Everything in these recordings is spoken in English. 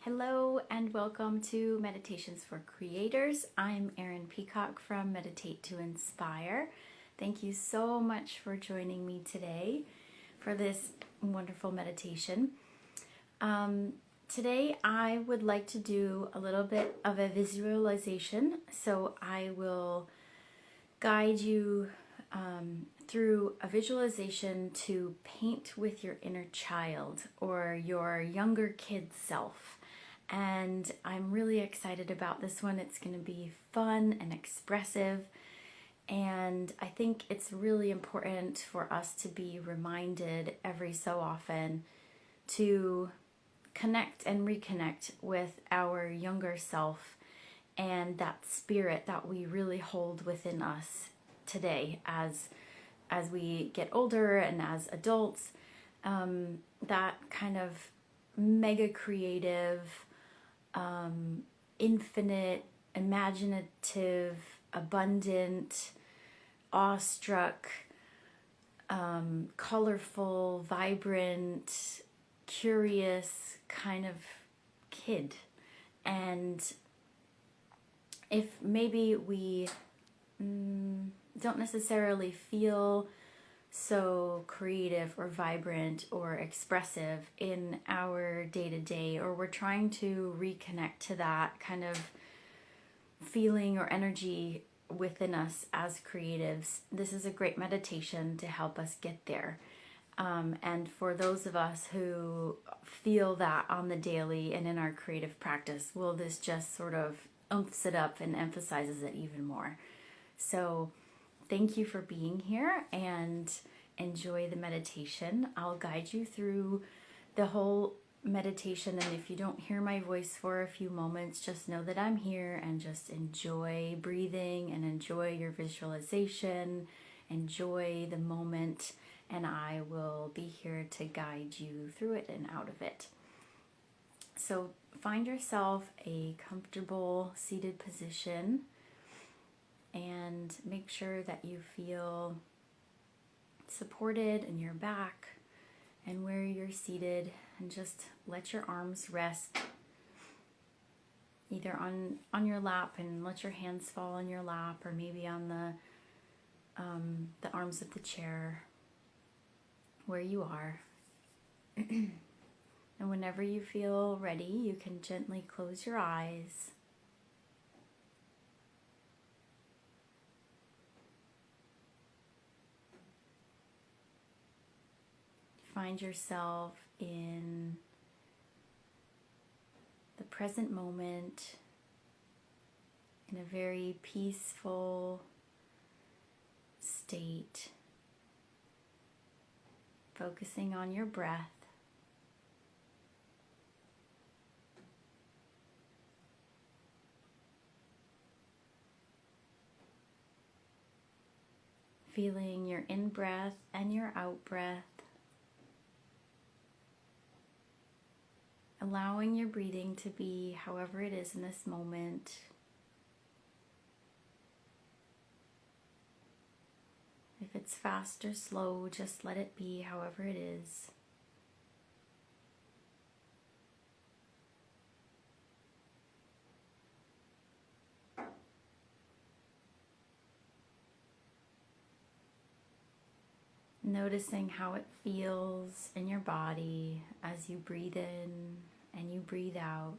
Hello and welcome to Meditations for Creators. I'm Erin Peacock from Meditate to Inspire. Thank you so much for joining me today for this wonderful meditation. Today I would like to do a little bit of a visualization. So I will guide you through a visualization to paint with your inner child or your younger kid self. And I'm really excited about this one. It's going to be fun and expressive. And I think it's really important for us to be reminded every so often to connect and reconnect with our younger self and that spirit that we really hold within us today as we get older and as adults. That kind of mega creative, infinite, imaginative, abundant, awestruck, colorful, vibrant, curious kind of kid. And if maybe we don't necessarily feel so creative or vibrant or expressive in our day-to-day, or we're trying to reconnect to that kind of feeling or energy within us as creatives, this is a great meditation to help us get there. And for those of us who feel that on the daily and in our creative practice, well, this just sort of umphs it up and emphasizes it even more. So thank you for being here and enjoy the meditation. I'll guide you through the whole meditation, and if you don't hear my voice for a few moments, just know that I'm here and just enjoy breathing and enjoy your visualization, enjoy the moment, and I will be here to guide you through it and out of it. So find yourself a comfortable seated position and make sure that you feel supported in your back and where you're seated, and just let your arms rest either on your lap, and let your hands fall on your lap, or maybe on the arms of the chair where you are. And whenever you feel ready, you can gently close your eyes. Find yourself in the present moment, in a very peaceful state, focusing on your breath. Feeling your in-breath and your out-breath. Allowing your breathing to be however it is in this moment. If it's fast or slow, just let it be however it is. Noticing how it feels in your body as you breathe in and you breathe out.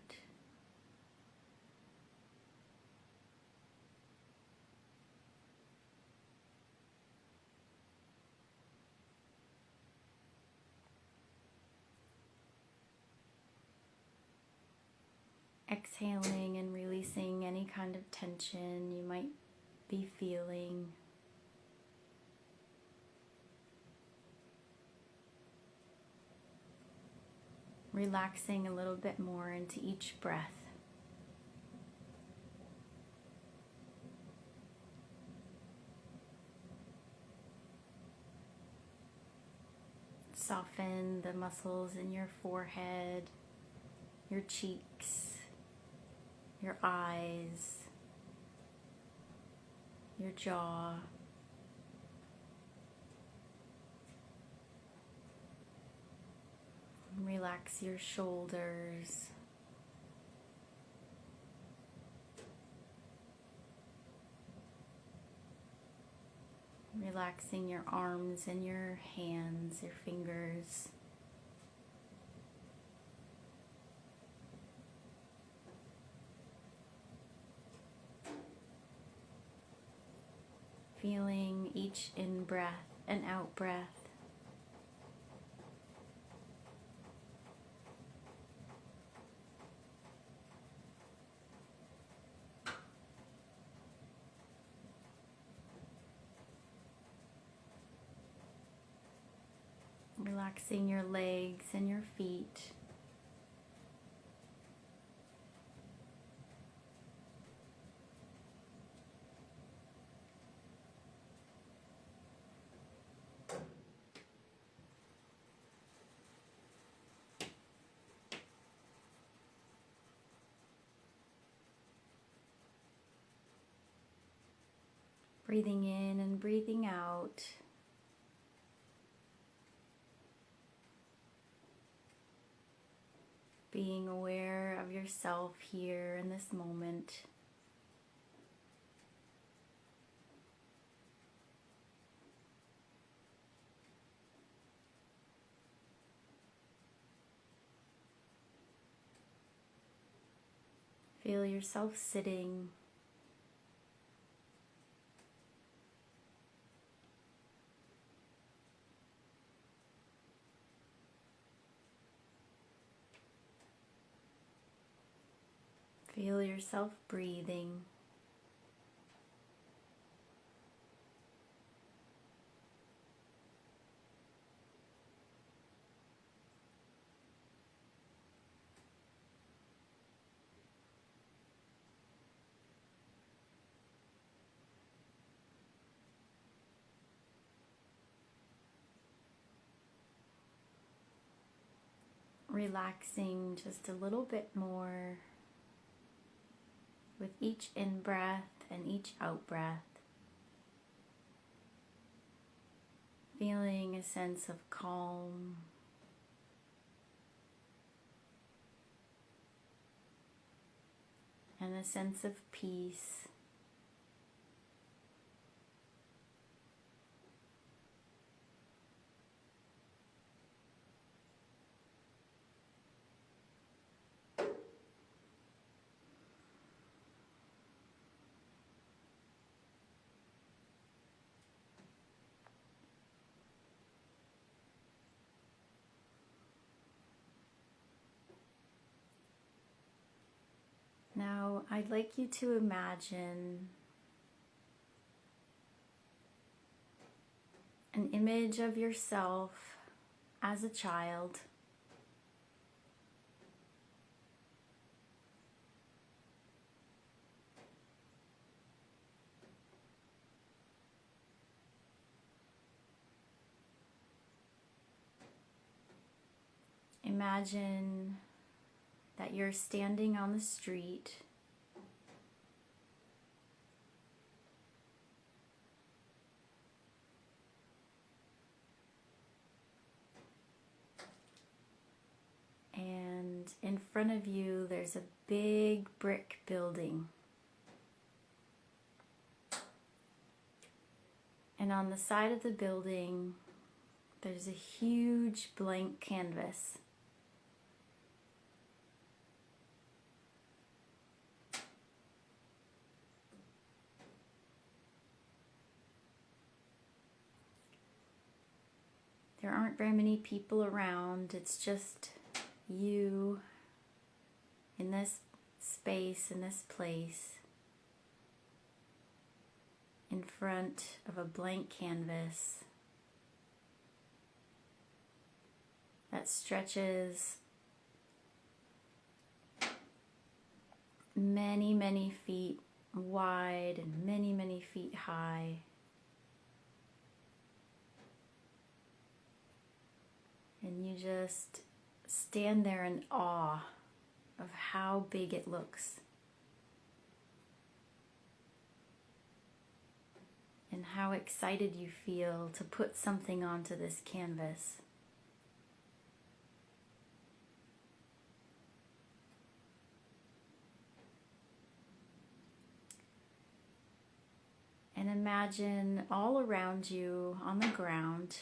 Exhaling and releasing any kind of tension you might be feeling. Relaxing a little bit more into each breath. Soften the muscles in your forehead, your cheeks, your eyes, your jaw. Relax your shoulders, Relaxing your arms and your hands, your fingers. Feeling each in-breath and out-breath. Relaxing your legs and your feet. Breathing in and breathing out. Being aware of yourself here in this moment. Feel yourself sitting. Feel yourself breathing. Relaxing just a little bit more with each in-breath and each out-breath. Feeling a sense of calm. And a sense of peace. Now, I'd like you to imagine an image of yourself as a child. Imagine that you're standing on the street. And in front of you, there's a big brick building. And on the side of the building, there's a huge blank canvas. There aren't very many people around. It's just you in this space, in this place, in front of a blank canvas that stretches many, many feet wide and many, many feet high. And you just stand there in awe of how big it looks and how excited you feel to put something onto this canvas. And imagine all around you on the ground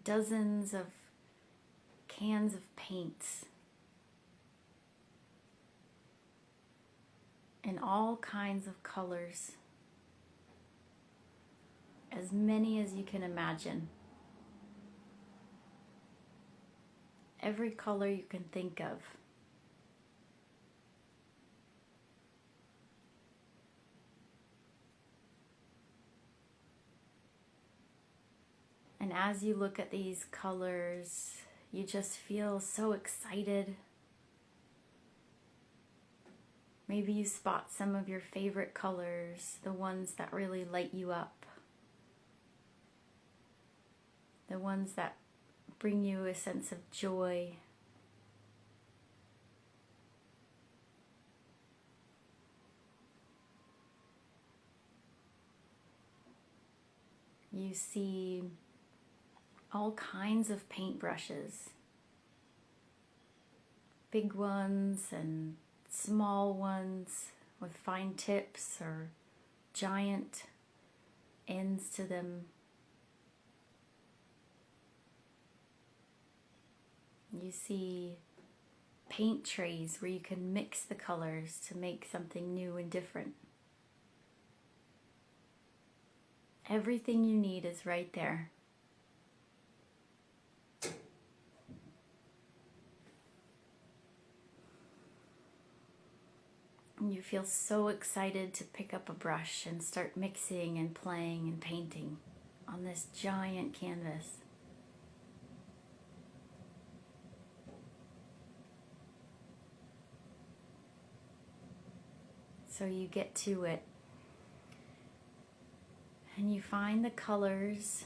dozens of cans of paints in all kinds of colors, as many as you can imagine. Every color you can think of. And as you look at these colors, you just feel so excited. Maybe you spot some of your favorite colors, the ones that really light you up, the ones that bring you a sense of joy. You see all kinds of paintbrushes, big ones and small ones with fine tips or giant ends to them. You see paint trays where you can mix the colors to make something new and different. Everything you need is right there. And you feel so excited to pick up a brush and start mixing and playing and painting on this giant canvas. So you get to it and you find the colors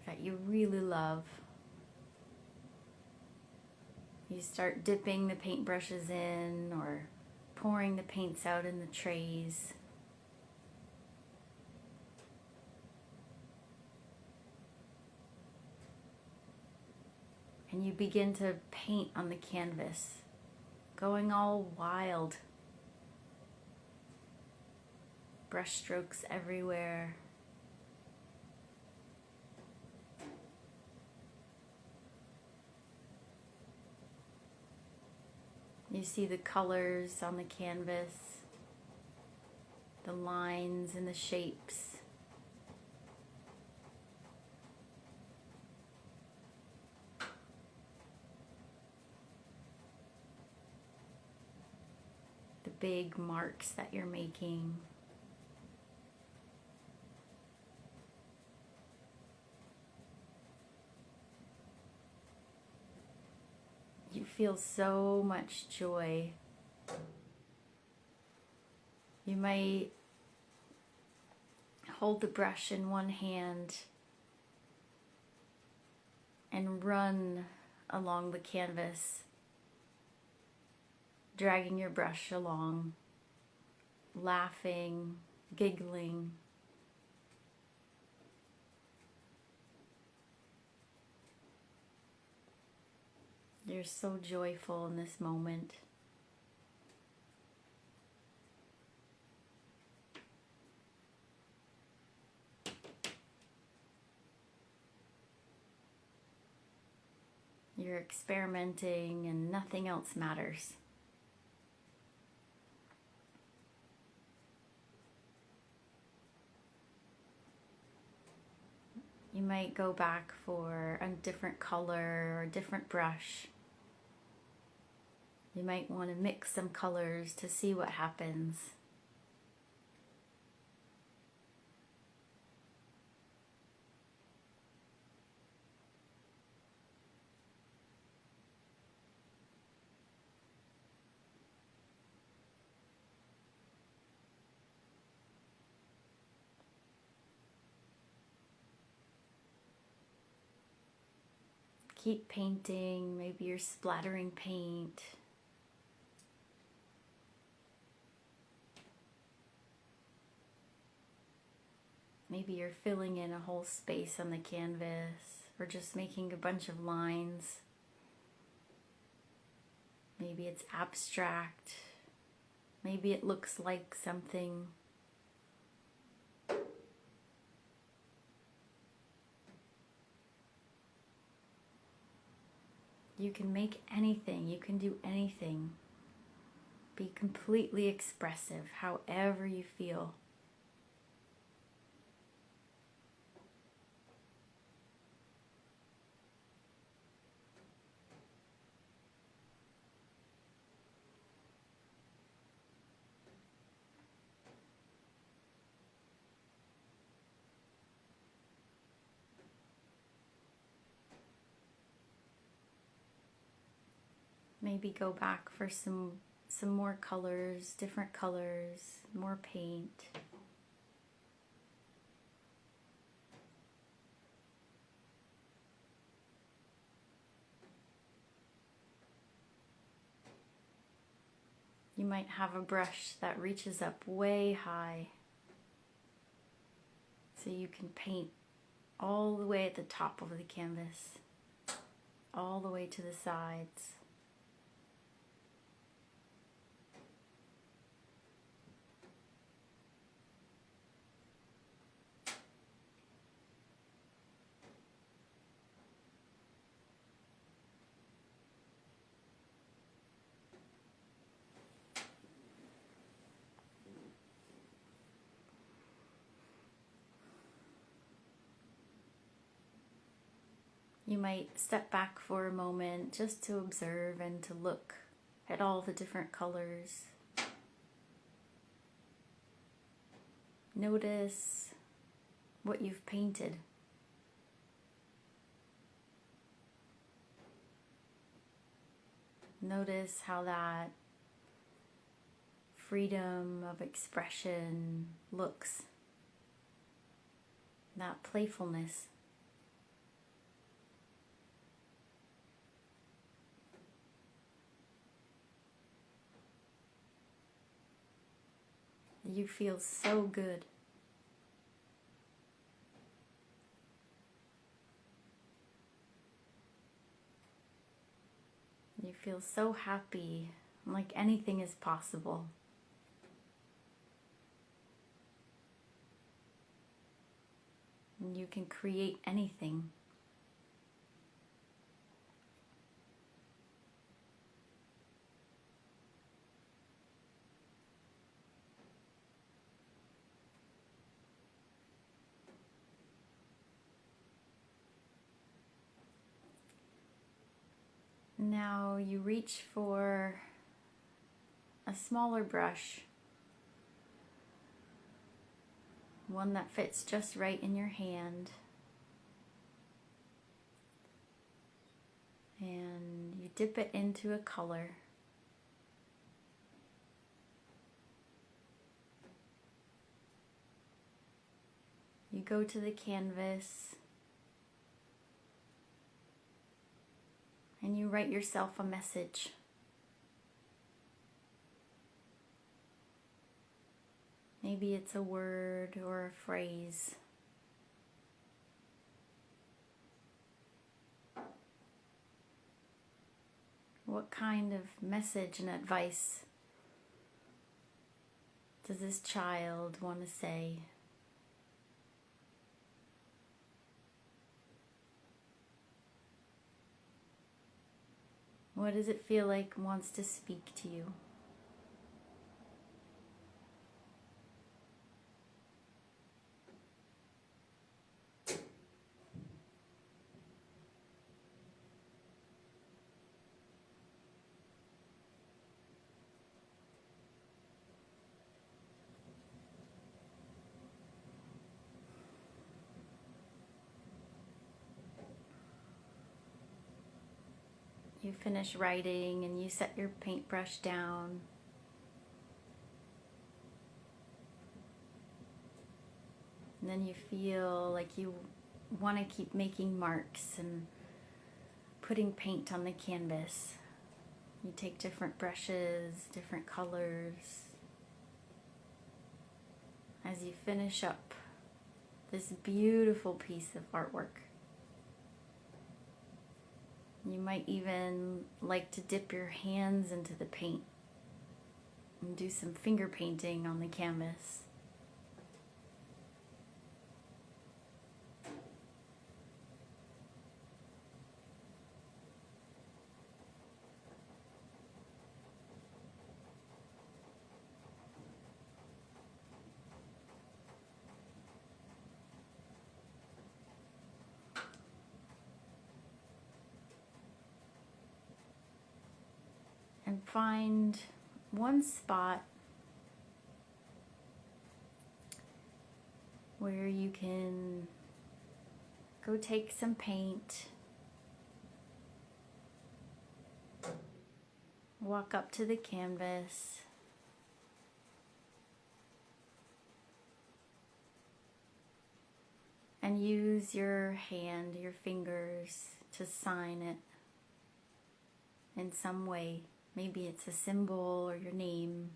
that you really love. You start dipping the paintbrushes in or pouring the paints out in the trays. And you begin to paint on the canvas, going all wild. Brush strokes everywhere. You see the colors on the canvas, the lines and the shapes. The big marks that you're making. You feel so much joy. You might hold the brush in one hand and run along the canvas, dragging your brush along, laughing, giggling. You're so joyful in this moment. You're experimenting and nothing else matters. You might go back for a different color or a different brush. You might want to mix some colors to see what happens. Keep painting, maybe you're splattering paint. Maybe you're filling in a whole space on the canvas or just making a bunch of lines. Maybe it's abstract. Maybe it looks like something. You can make anything. You can do anything. Be completely expressive, however you feel. Maybe go back for some more colors, different colors, more paint. You might have a brush that reaches up way high, so you can paint all the way at the top of the canvas, all the way to the sides. You might step back for a moment just to observe and to look at all the different colors. Notice what you've painted. Notice how that freedom of expression looks. That playfulness. You feel so good. You feel so happy, like anything is possible. And you can create anything. Now you reach for a smaller brush, one that fits just right in your hand, and you dip it into a color. You go to the canvas and you write yourself a message. Maybe it's a word or a phrase. What kind of message and advice does this child want to say? What does it feel like wants to speak to you? You finish writing and you set your paintbrush down. And then you feel like you want to keep making marks and putting paint on the canvas. You take different brushes, different colors. As you finish up this beautiful piece of artwork, You might even like to dip your hands into the paint and do some finger painting on the canvas. And find one spot where you can go take some paint, walk up to the canvas, and use your hand, your fingers, to sign it in some way. Maybe it's a symbol or your name.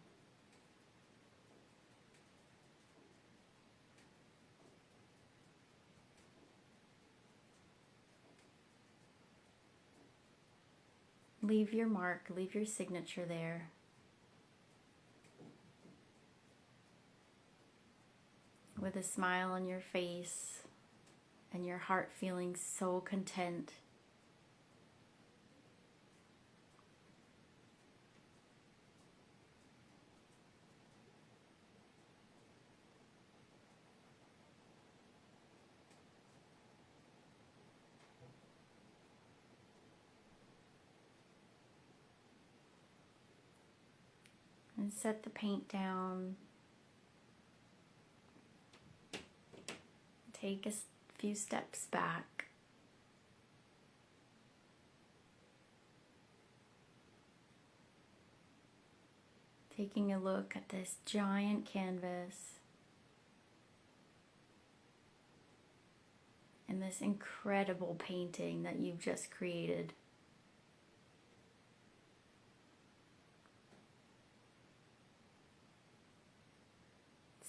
Leave your mark, leave your signature there. With a smile on your face and your heart feeling so content. And set the paint down. Take a few steps back. Taking a look at this giant canvas and this incredible painting that you've just created.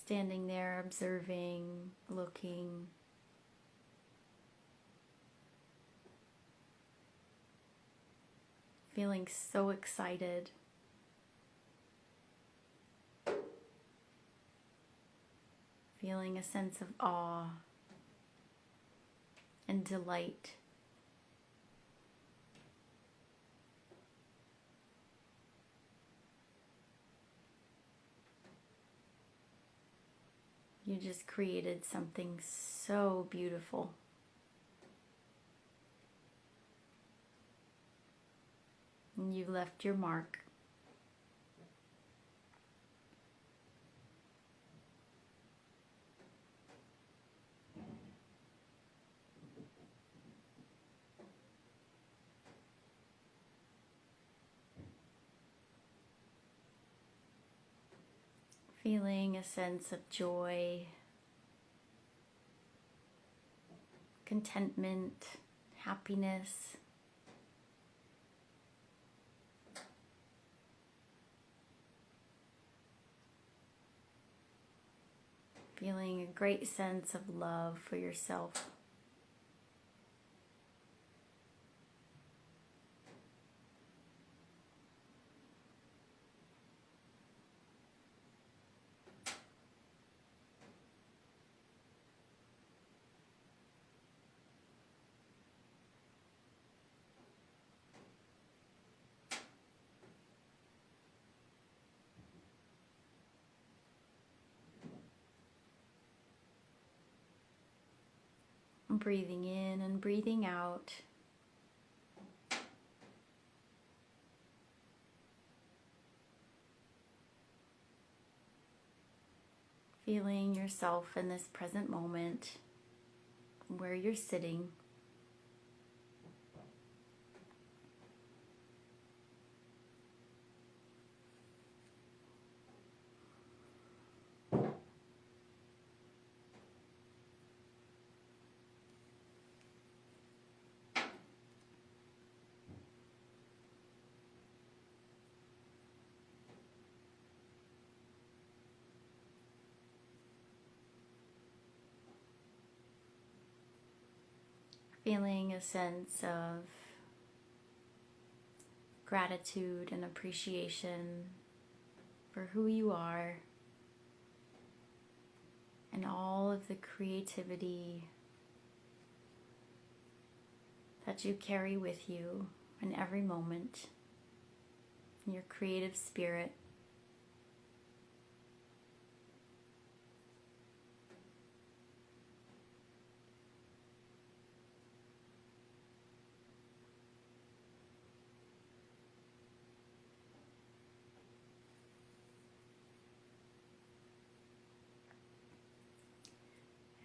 Standing there, observing, looking. Feeling so excited. Feeling a sense of awe and delight. You just created something so beautiful. And you left your mark. Feeling a sense of joy, contentment, happiness. Feeling a great sense of love for yourself. Breathing in and breathing out. Feeling yourself in this present moment where you're sitting. Feeling a sense of gratitude and appreciation for who you are and all of the creativity that you carry with you in every moment, in your creative spirit.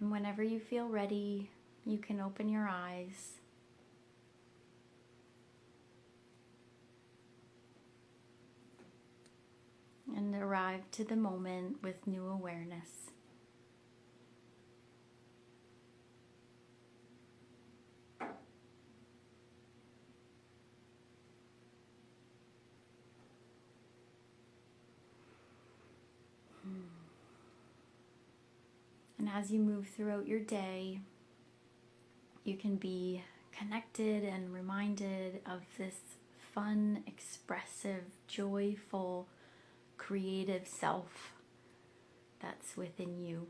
And whenever you feel ready, you can open your eyes. And arrive to the moment with new awareness. And as you move throughout your day, you can be connected and reminded of this fun, expressive, joyful, creative self that's within you.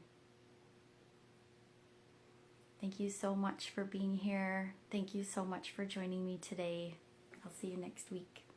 Thank you so much for being here. Thank you so much for joining me today. I'll see you next week.